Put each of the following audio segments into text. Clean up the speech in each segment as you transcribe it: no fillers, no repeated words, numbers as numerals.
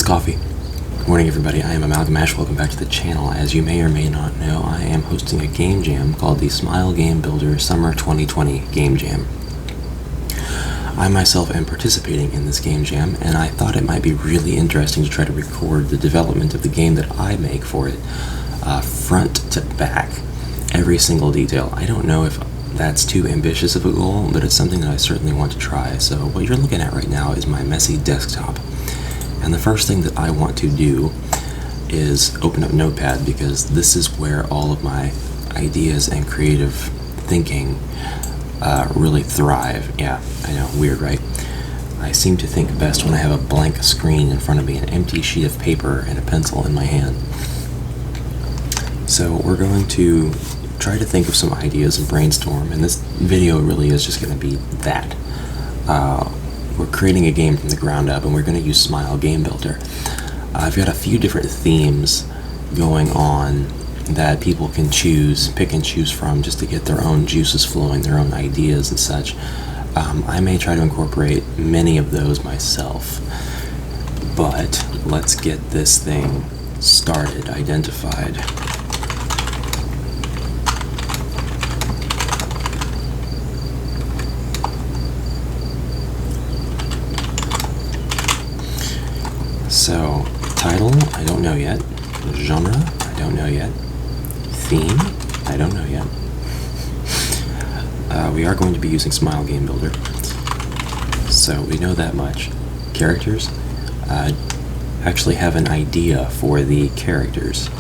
coffee. Good morning, everybody. I am Amalgamash. Welcome back to the channel. As you may or may not know, I am hosting a game jam called the Smile Game Builder Summer 2020 Game Jam. I myself am participating in this game jam, and I thought it might be really interesting to try to record the development of the game that I make for it, front to back, every single detail. I don't know if that's too ambitious of a goal, but it's something that I certainly want to try. So what you're looking at right now is my messy desktop. And the first thing that I want to do is open up Notepad, because this is where all of my ideas and creative thinking really thrive. Yeah, I know, weird, right? I seem to think best when I have a blank screen in front of me, an empty sheet of paper and a pencil in my hand. So we're going to try to think of some ideas and brainstorm, and this video really is just going to be that. We're creating a game from the ground up, and we're going to use Smile Game Builder. I've got a few different themes going on that people can pick and choose from, just to get their own juices flowing, their own ideas and such. I may try to incorporate many of those myself, but let's get this thing started, identified. So, title, I don't know yet. Genre, I don't know yet. Theme, I don't know yet. We are going to be using Smile Game Builder, so we know that much. Characters, actually have an idea for the characters.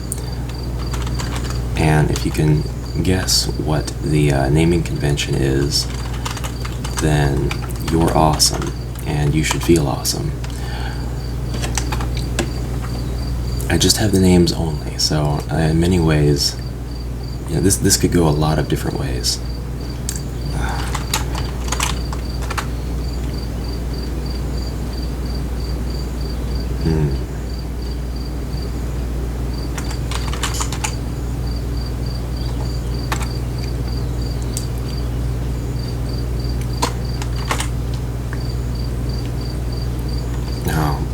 And if you can guess what the naming convention is, then you're awesome, and you should feel awesome. I just have the names only, so in many ways, this could go a lot of different ways.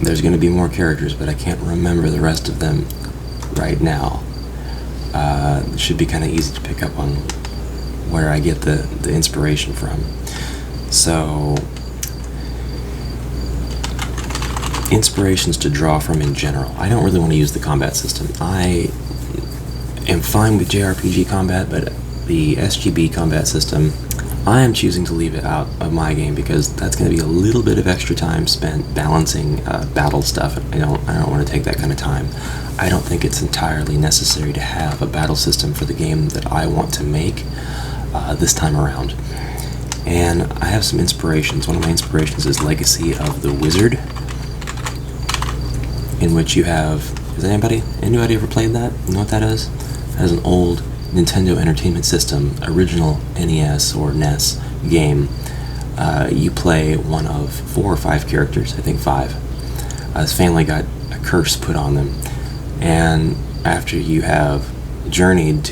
There's going to be more characters, but I can't remember the rest of them right now. It should be kind of easy to pick up on where I get the inspiration from. So, inspirations to draw from in general. I don't really want to use the combat system. I am fine with JRPG combat, but the SGB combat system, I am choosing to leave it out of my game, because that's going to be a little bit of extra time spent balancing battle stuff. I don't want to take that kind of time. I don't think it's entirely necessary to have a battle system for the game that I want to make this time around. And I have some inspirations. One of my inspirations is Legacy of the Wizard, in which you have... Has anybody ever played that? You know what that is? That is an old Nintendo Entertainment System, original NES or NES game. You play one of 4 or 5 characters, I think 5. His family got a curse put on them, and after you have journeyed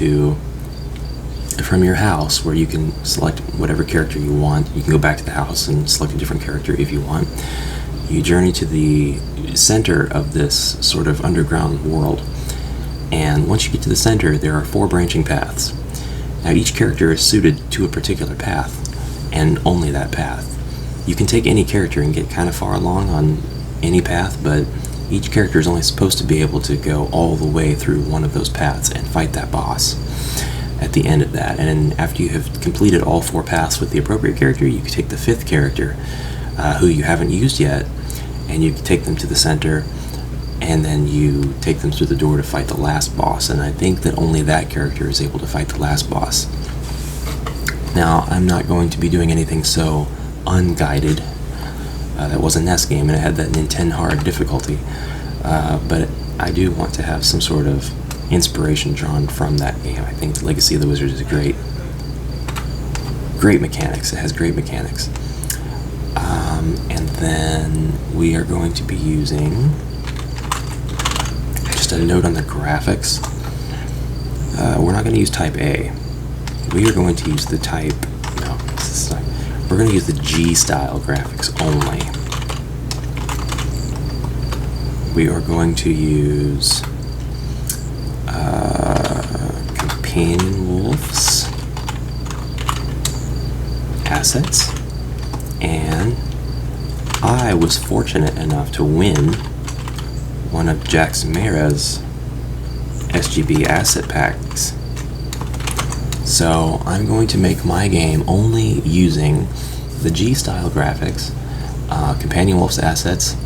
from your house, where you can select whatever character you want, you can go back to the house and select a different character if you want. You journey to the center of this sort of underground world. And once you get to the center, there are 4 branching paths. Now, each character is suited to a particular path, and only that path. You can take any character and get kind of far along on any path, but each character is only supposed to be able to go all the way through one of those paths and fight that boss at the end of that. And after you have completed all 4 paths with the appropriate character, you can take the 5th character, who you haven't used yet, and you can take them to the center, and then you take them through the door to fight the last boss. And I think that only that character is able to fight the last boss. Now, I'm not going to be doing anything so unguided. That was a NES game, and it had that Nintendo hard difficulty. But I do want to have some sort of inspiration drawn from that game. I think Legacy of the Wizard is great mechanics. It has great mechanics. And then we are going to be using... Just a note on the graphics. We're not going to use type A. We are going to use the type... No, we're going to use the G style graphics only. we are going to use Companion Wolf's assets, and I was fortunate enough to win one of Jax Mera's SGB asset packs. So I'm going to make my game only using the G-style graphics, Companion Wolf's assets,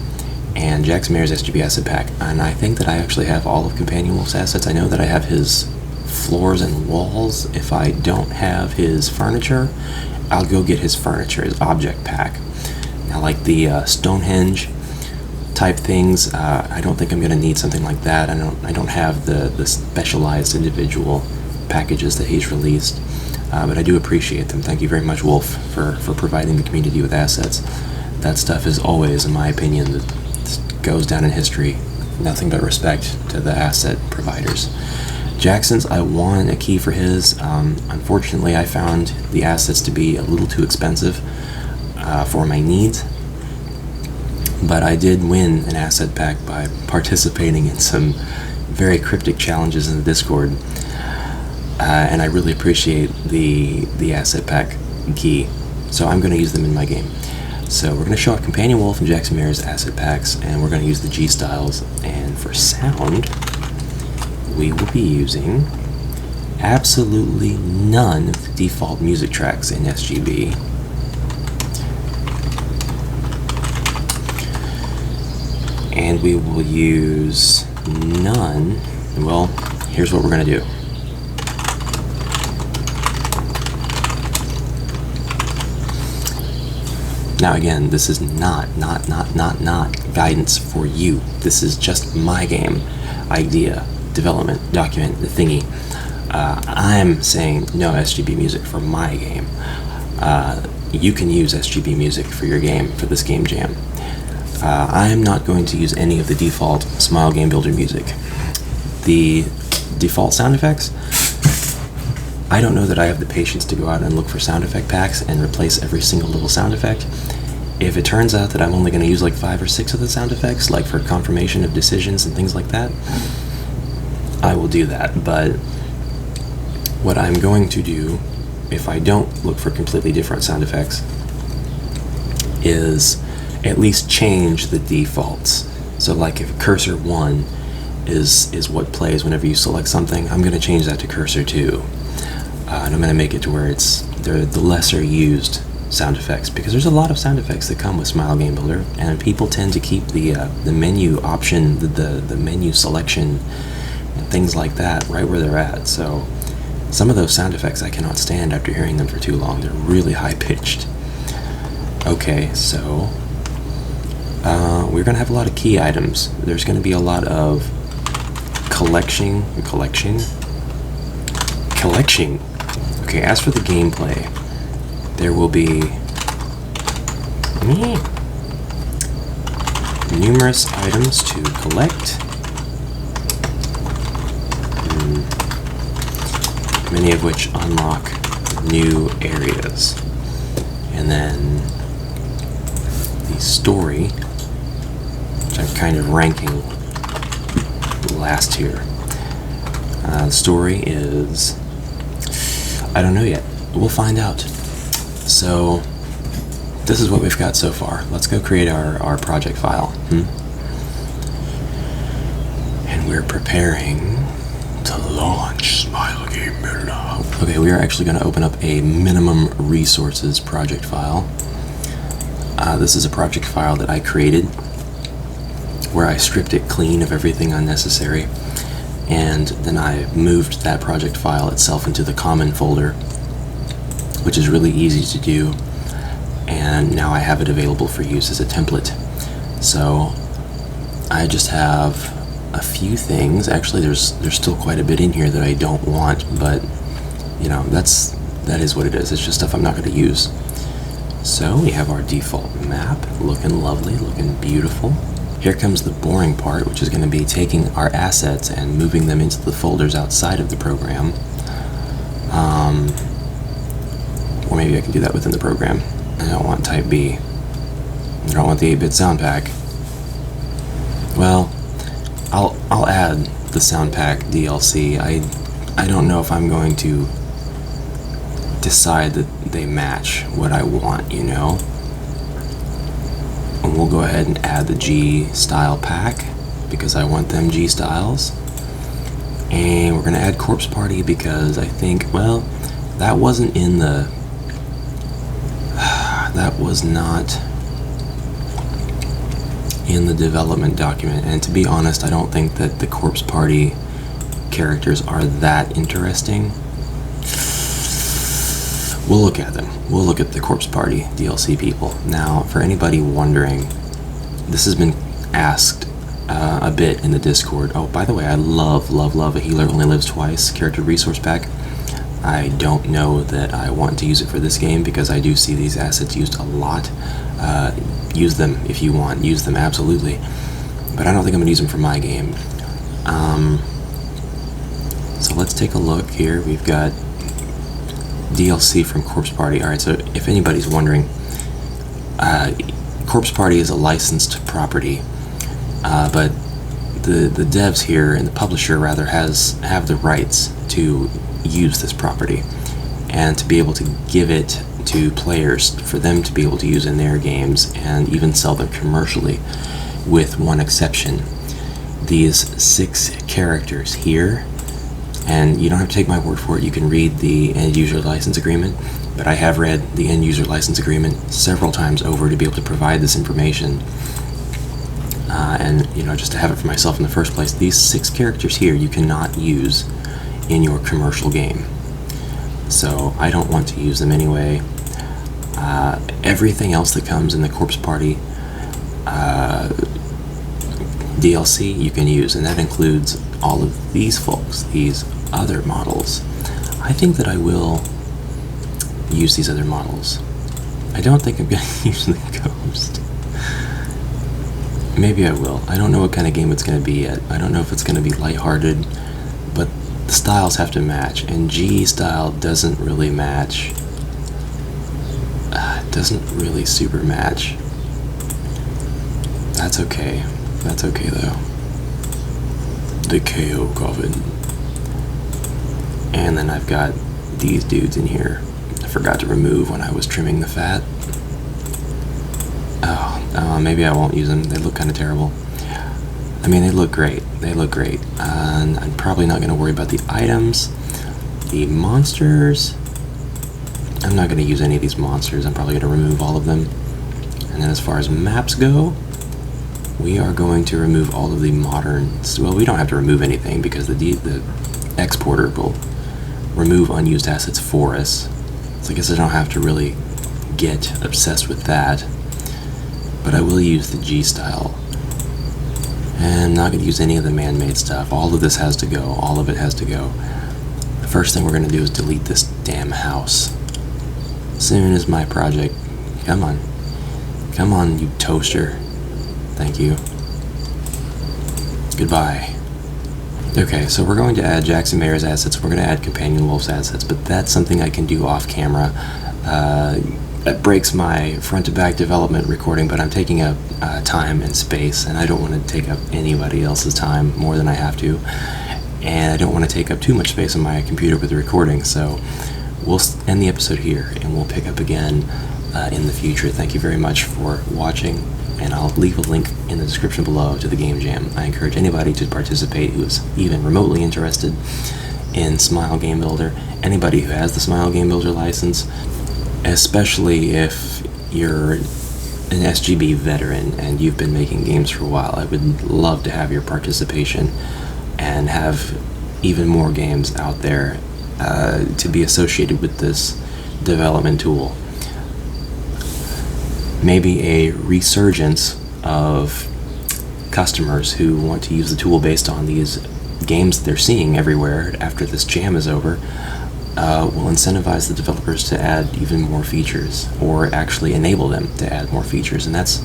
and Jax Mera's SGB asset pack. And I think that I actually have all of Companion Wolf's assets. I know that I have his floors and walls. If I don't have his furniture, I'll go get his furniture, his object pack. Now, like the Stonehenge type things, I don't think I'm going to need something like that. I don't have the specialized individual packages that he's released, but I do appreciate them. Thank you very much, Wolf, for providing the community with assets. That stuff is always, in my opinion, that goes down in history. Nothing but respect to the asset providers. Jackson's, I won a key for his. Unfortunately, I found the assets to be a little too expensive for my needs, but I did win an asset pack by participating in some very cryptic challenges in the Discord, and I really appreciate the asset pack key, so I'm going to use them in my game. So we're going to show off Companion Wolf and Jax Mera's asset packs, and we're going to use the G styles. And for sound, we will be using absolutely none of the default music tracks in SGB. And we will use none. Well, here's what we're going to do. Now again, this is not guidance for you. This is just my game idea, development, document, the thingy. I'm saying no SGB music for my game. You can use SGB music for your game, for this game jam. I'm not going to use any of the default Smile Game Builder music. The default sound effects, I don't know that I have the patience to go out and look for sound effect packs and replace every single little sound effect. If it turns out that I'm only going to use like 5 or 6 of the sound effects, like for confirmation of decisions and things like that, I will do that. But what I'm going to do, if I don't look for completely different sound effects, is at least change the defaults. So like if cursor 1 is what plays whenever you select something, I'm going to change that to cursor 2. And I'm going to make it to where they're the lesser used sound effects, because there's a lot of sound effects that come with Smile Game Builder, and people tend to keep the menu option, the menu selection, and things like that right where they're at. So some of those sound effects I cannot stand after hearing them for too long. They're really high pitched. Okay, so we're going to have a lot of key items. There's going to be a lot of collecting. Okay, as for the gameplay, there will be numerous items to collect, many of which unlock new areas. And then the story, which I'm kind of ranking last here. The story is, I don't know yet. We'll find out. So this is what we've got so far. Let's go create our project file. And we're preparing to launch Smile Game Builder. Okay, we are actually going to open up a minimum resources project file. This is a project file that I created where I stripped it clean of everything unnecessary, and then I moved that project file itself into the common folder, which is really easy to do, and now I have it available for use as a template. So I just have a few things. Actually, there's still quite a bit in here that I don't want, but you know, that is what it is. It's just stuff I'm not going to use. So we have our default map, looking lovely, looking beautiful. Here comes the boring part, which is going to be taking our assets and moving them into the folders outside of the program. Or maybe I can do that within the program. I don't want type B. I don't want the 8-bit sound pack. Well, I'll add the sound pack DLC. I don't know if I'm going to decide that they match what I want, you know? And we'll go ahead and add the G style pack because I want them G styles. And we're going to add Corpse Party because I think, well, that wasn't in the... that was not in the development document, and to be honest, I don't think that the Corpse Party characters are that interesting. We'll look at them. We'll look at the Corpse Party DLC people. Now, for anybody wondering, this has been asked a bit in the Discord. Oh, by the way, I love a Healer Only Lives Twice character resource pack. I don't know that I want to use it for this game because I do see these assets used a lot. Use them if you want. Use them, absolutely. But I don't think I'm going to use them for my game. So let's take a look here. We've got DLC from Corpse Party. Alright, so if anybody's wondering, Corpse Party is a licensed property, but the devs here, and the publisher rather, have the rights to use this property and to be able to give it to players for them to be able to use in their games and even sell them commercially, with one exception. These 6 characters here, and you don't have to take my word for it, you can read the end user license agreement, but I have read the end user license agreement several times over to be able to provide this information, and just to have it for myself in the first place. These 6 characters here you cannot use in your commercial game, so I don't want to use them anyway. Everything else that comes in the Corpse Party DLC you can use, and that includes all of these folks, these other models. I think that I will use these other models. I don't think I'm going to use the Ghost. Maybe I will. I don't know what kind of game it's going to be yet. I don't know if it's going to be lighthearted, but the styles have to match, and G style doesn't really match. It doesn't really super match. That's okay. That's okay though. The KO Coven. And then I've got these dudes in here. I forgot to remove when I was trimming the fat. Maybe I won't use them. They look kind of terrible. I mean, they look great. They look great. And I'm probably not going to worry about the items. The monsters, I'm not going to use any of these monsters. I'm probably going to remove all of them. And then as far as maps go, we are going to remove all of the modern... Well, we don't have to remove anything because the exporter will remove unused assets for us. So I guess I don't have to really get obsessed with that. But I will use the G style. And I'm not going to use any of the man-made stuff. All of this has to go. All of it has to go. The first thing we're going to do is delete this damn house. Soon as my project... Come on. Come on, you toaster. Thank you. Goodbye. Okay, so we're going to add Jackson Mayer's assets. We're going to add Companion Wolf's assets, but that's something I can do off camera. That breaks my front-to-back development recording, but I'm taking up time and space, and I don't want to take up anybody else's time more than I have to, and I don't want to take up too much space on my computer with the recording, so we'll end the episode here, and we'll pick up again in the future. Thank you very much for watching, and I'll leave a link in the description below to the Game Jam. I encourage anybody to participate who is even remotely interested in Smile Game Builder. Anybody who has the Smile Game Builder license, especially if you're an SGB veteran and you've been making games for a while. I would love to have your participation and have even more games out there to be associated with this development tool. Maybe a resurgence of customers who want to use the tool based on these games that they're seeing everywhere after this jam is over. Will incentivize the developers to add even more features, or actually enable them to add more features, and that's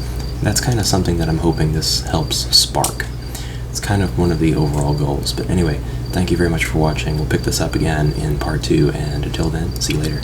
kind of something that I'm hoping this helps spark. It's kind of one of the overall goals. But anyway, thank you very much for watching. We'll pick this up again in part 2, and until then, see you later.